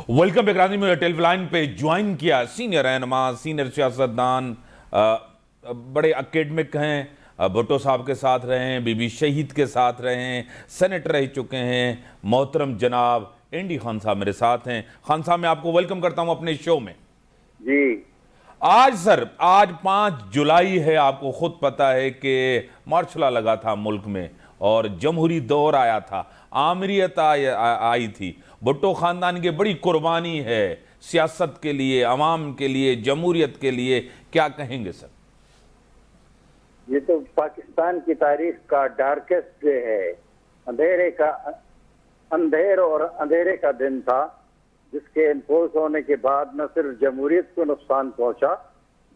Welcome back. में telephone line पे join किया सीनियर रहनुमा, सीनियर सियासतदान, बड़े एकेडमिक हैं, भुट्टो साहब के साथ रहे हैं, बीबी शहीद के साथ रहे हैं, सेनेटर रह चुके हैं, मोहतरम जनाब एंडी खान साहब मेरे साथ हैं। खान साहब मैं आपको वेलकम करता हूं अपने शो में। जी आज 5 जुलाई है, आपको खुद पता है कि मार्शल लगा था मुल्क में और जमहूरी दौर आया था, आमरीत आई थी। भुट्टो खानदान की बड़ी कुर्बानी है सियासत के लिए, अवाम के लिए, जमहूरियत के लिए, क्या कहेंगे सर? ये तो पाकिस्तान की तारीख का डार्केस्ट डे है, अंधेर और अंधेरे का दिन था, जिसके इम्पोज होने के बाद न सिर्फ जमहूरियत को नुकसान पहुंचा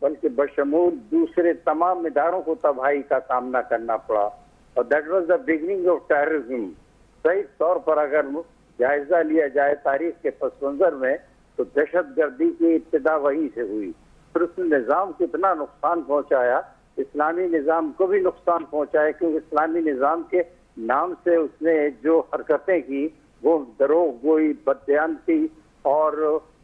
बल्कि बशमूल दूसरे तमाम इदारों को तबाही का सामना करना पड़ा। और that was the beginning of terrorism. सही तौर पर अगर जायजा लिया जाए तारीख के पस मंजर में, तो दहशतगर्दी की इब्तिदा वहीं से हुई। फिर उस निज़ाम को इतना नुकसान पहुंचाया, इस्लामी निज़ाम को भी नुकसान पहुंचाया, क्योंकि इस्लामी निज़ाम के नाम से उसने जो हरकतें की वो दरोग गोई, बदयानती और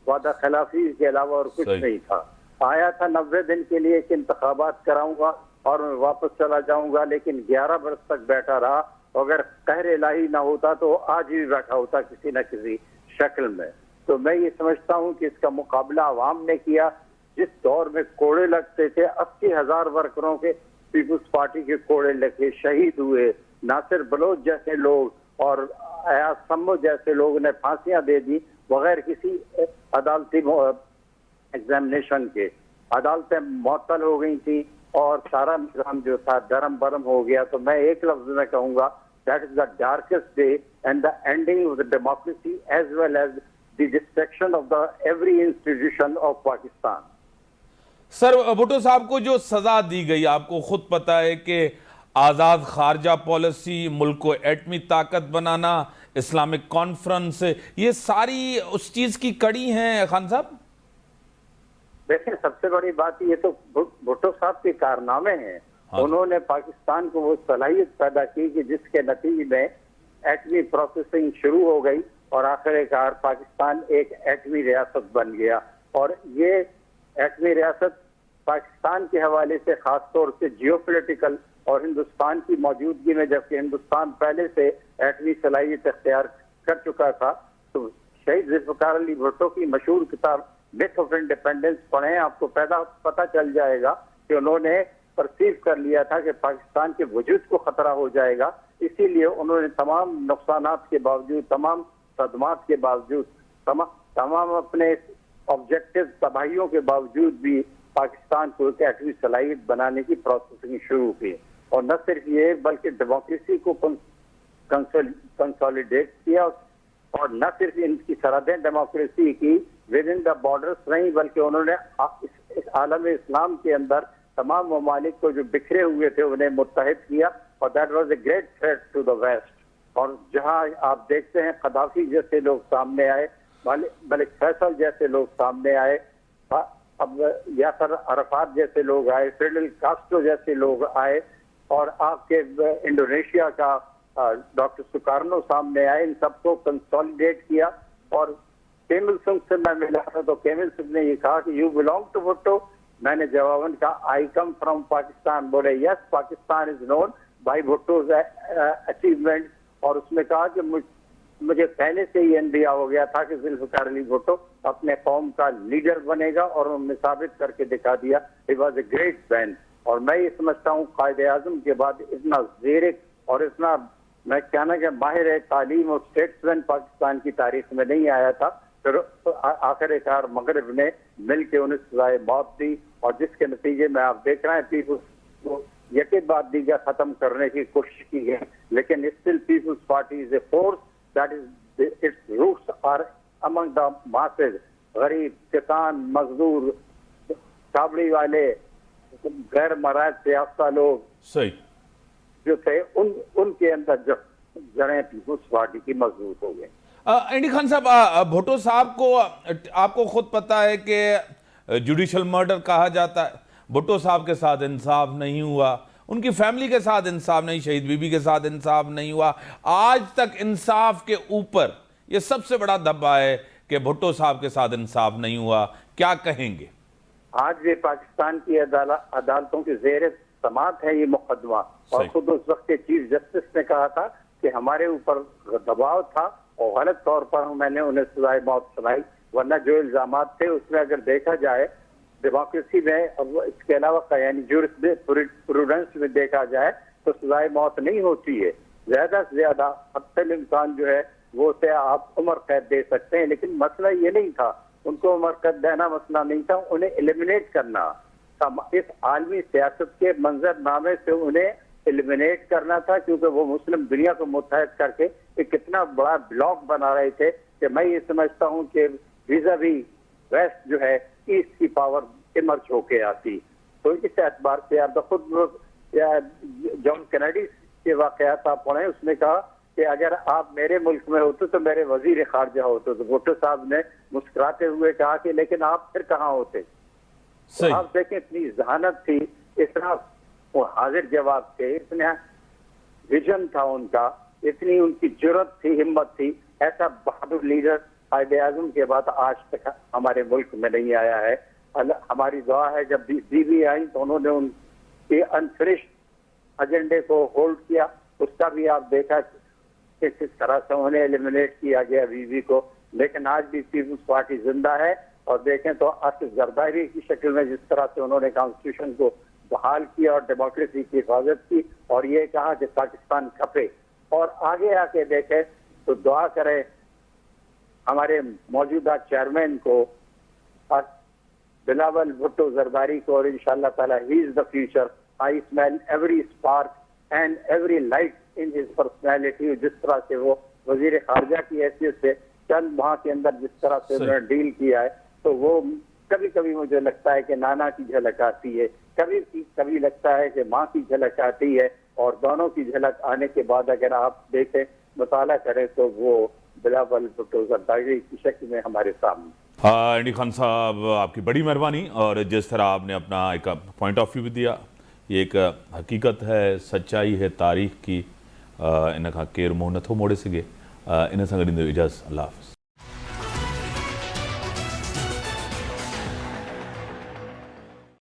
वादा खिलाफी के अलावा और कुछ नहीं था। आया था 90 दिन के लिए कि इंतखाबात कराऊंगा और मैं वापस चला जाऊंगा, लेकिन 11 बरस तक बैठा रहा। अगर कहर इलाही ना होता तो आज भी बैठा होता किसी न किसी शक्ल में। तो मैं ये समझता हूँ कि इसका मुकाबला अवाम ने किया। जिस दौर में कोड़े लगते थे, 80,000 वर्करों के पीपुल्स पार्टी के कोड़े लगे, शहीद हुए। नासिर बलोच जैसे लोग और अयाज सम्मो जैसे लोगों ने फांसियां दे दी बगैर किसी अदालती एग्जामिनेशन के। अदालतें मुअत्तल हो गई थी और सारा निजाम जो था दरम बरम हो गया। तो मैं एक लफ्ज में कहूंगा, that is the darkest day and the ending of the democracy as well as the destruction of the every institution of Pakistan. Sir, Bhutto साहब को जो सजा दी गई, आपको खुद पता है कि आज़ाद खारजा पॉलिसी, मुल्क को एटमी ताकत बनाना, इस्लामिक कॉन्फ्रेंस, ये सारी उस चीज की कड़ी हैं खान साहब। देखिए, सबसे बड़ी बात ये तो भुट्टो साहब के कारनामे हैं। हाँ। उन्होंने पाकिस्तान को वो सलाहियत पैदा की कि जिसके नतीजे में एटमी प्रोसेसिंग शुरू हो गई और आखिरकार पाकिस्तान एक एटमी रियासत बन गया। और ये एटमी रियासत पाकिस्तान के हवाले से खास तौर से जियोपॉलिटिकल और हिंदुस्तान की मौजूदगी में, जबकि हिंदुस्तान पहले से एटमी सलाहियत इख्तियार कर चुका था। तो शहीद जुल्फ़िकार अली भुट्टो की मशहूर किताब मिथ ऑफ इंडिपेंडेंस पढ़ें, आपको पता चल जाएगा कि उन्होंने परसीव कर लिया था कि पाकिस्तान के वजूद को खतरा हो जाएगा। इसीलिए उन्होंने तमाम नुकसानात के बावजूद, तमाम सदमात के बावजूद, तमाम अपने ऑब्जेक्टिव तबाहियों के बावजूद भी पाकिस्तान को एक एटमी सलाहियत बनाने की प्रोसेसिंग शुरू की। और न सिर्फ ये बल्कि डेमोक्रेसी को कंसोलिडेट किया, और न सिर्फ इनकी सरहदें डेमोक्रेसी की विद इन द बॉर्डर्स नहीं, बल्कि उन्होंने इस आलम इस्लाम के अंदर तमाम ममालिक को जो बिखरे हुए थे उन्हें मुत्तहिद किया। और that was a great threat to the west. और जहां आप देखते हैं कदाफी जैसे लोग सामने आए, मलिक फैसल जैसे लोग सामने आए, अब यासर अरफात जैसे लोग आए, फिडेल कास्ट्रो जैसे लोग आए, और आपके इंडोनेशिया का डॉक्टर सुकार्नो सामने आए। इन सबको कंसोलिडेट किया। और केमिल सिंह से मैं मिला था तो केमिल सिंह ने ये कहा कि यू बिलोंग टू भुट्टो। मैंने जवाबन कहा आई कम फ्रॉम पाकिस्तान। बोले yes, Pakistan is known by Bhutto's achievement. और उसने कहा कि मुझे पहले से ही अंदिया हो गया था कि जुल्फ़िकार अली भुट्टो अपने कौम का लीडर बनेगा, और उन्होंने साबित करके दिखा दिया। He was a great man. और मैं ये समझता हूँ कायदे आज़म के बाद इतना ज़ेरिक और इतना मैं कहना कि माहिर तालीम और स्टेट्समैन पाकिस्तान की तारीख में नहीं आया था। फिर आखिरकार मगरब ने मिल के उन्हें सजाए मौत दी, और जिसके नतीजे में आप देख रहे हैं पीपुल्स को यकीन बात दीगा खत्म करने की कोशिश की गई, लेकिन still Peoples Party is a force that is its roots are among the masses. गरीब, किसान, मजदूर, काबड़ी वाले, गैर मराद याफ्ता लोग सही जो थे, उनके अंदर जो जड़ें पीपुल्स पार्टी की मजबूत हो गई। एंडी खान साहब, भुट्टो साहब को आपको खुद पता है कि जुडिशल मर्डर कहा जाता है। भुट्टो साहब के साथ इंसाफ नहीं हुआ, उनकी फैमिली के साथ इंसाफ नहीं, शहीद बीबी के साथ इंसाफ नहीं हुआ। आज तक इंसाफ के ऊपर ये सबसे बड़ा धब्बा है کہ بھٹو صاحب کے ساتھ انصاف نہیں ہوا, کیا کہیں گے؟ آج بھی پاکستان کی عدالتوں کے زیر سماعت ہے یہ مقدمہ, اور خود اس وقت کے چیف جسٹس نے کہا تھا کہ ہمارے اوپر دباؤ تھا اور غلط طور پر میں نے انہیں سزائے موت سنائی, ورنہ جو الزامات تھے اس میں اگر دیکھا جائے ڈیموکریسی میں اس کے علاوہ یعنی جورسپروڈنس میں دیکھا جائے تو سزائے موت نہیں ہوتی ہے. زیادہ سے زیادہ قتل انسان جو ہے وہ اسے آپ عمر قید دے سکتے ہیں, لیکن مسئلہ یہ نہیں تھا, ان کو عمر قید دینا مسئلہ نہیں تھا, انہیں ایلیمنیٹ کرنا تھا. اس عالمی سیاست کے منظر نامے سے انہیں ایلیمنیٹ کرنا تھا, کیونکہ وہ مسلم دنیا کو متحد کر کے ایک کتنا بڑا بلاک بنا رہے تھے کہ میں یہ سمجھتا ہوں کہ ویزا بھی ویسٹ جو ہے ایسٹ کی پاور ایمرج ہو کے آتی. تو اس اعتبار سے آپ خود جان کینیڈی کے واقعات آپ پڑھیں, اس نے کہا کہ اگر آپ میرے ملک میں ہوتے تو میرے وزیر خارجہ ہوتے. تو بھٹو صاحب نے مسکراتے ہوئے کہا کہ لیکن آپ پھر کہاں ہوتے. تو آپ دیکھیں اتنی ذہانت تھی, اتنا وہ حاضر جواب تھے, اتنا ویژن تھا ان کا, اتنی ان کی جرت تھی, ہمت تھی. ایسا بہادر لیڈر قائد اعظم کے بعد آج تک ہمارے ملک میں نہیں آیا ہے. ہماری دعا ہے جب بیوی آئی تو انہوں نے ان کے انفرشڈ ایجنڈے کو ہولڈ کیا, اس کا بھی آپ دیکھا کہ کس طرح سے انہیں ایلیمنیٹ کیا گیا بیوی کو. لیکن آج بھی پیپلز پارٹی زندہ ہے, اور دیکھیں تو آصف زرداری کی شکل میں جس طرح سے انہوں نے کانسٹیٹیوشن کو بحال کیا اور ڈیموکریسی کی حفاظت کی, اور یہ کہا کہ پاکستان کھپے. اور آگے آ کے دیکھیں تو دعا کریں ہمارے موجودہ چیئرمین کو بلاول بھٹو زرداری کو, اور انشاءاللہ تعالی ہی is the future. I smile every spark and every light in his personality. جس طرح سے وہ وزیر خارجہ کی حیثیت سے چند ماہ کے اندر جس طرح سے انہوں نے ڈیل کیا ہے, تو وہ کبھی کبھی مجھے لگتا ہے کہ نانا کی جھلک آتی ہے, کبھی لگتا ہے کہ ماں کی جھلک آتی ہے, اور دونوں کی جھلک آنے کے بعد اگر آپ دیکھیں مطالعہ کریں تو وہ بلاول بھٹو زرداری کی شکل میں ہمارے سامنے. انڈی خان صاحب, آپ کی بڑی مہربانی, اور جس طرح آپ نے اپنا ایک پوائنٹ آف ویو بھی دیا, یہ ایک حقیقت ہے, سچائی ہے تاریخ کی. انہاں کھا کیر محنت ہو موڑے سگے, انہیں سنگڑی اجازت. اللہ حافظ.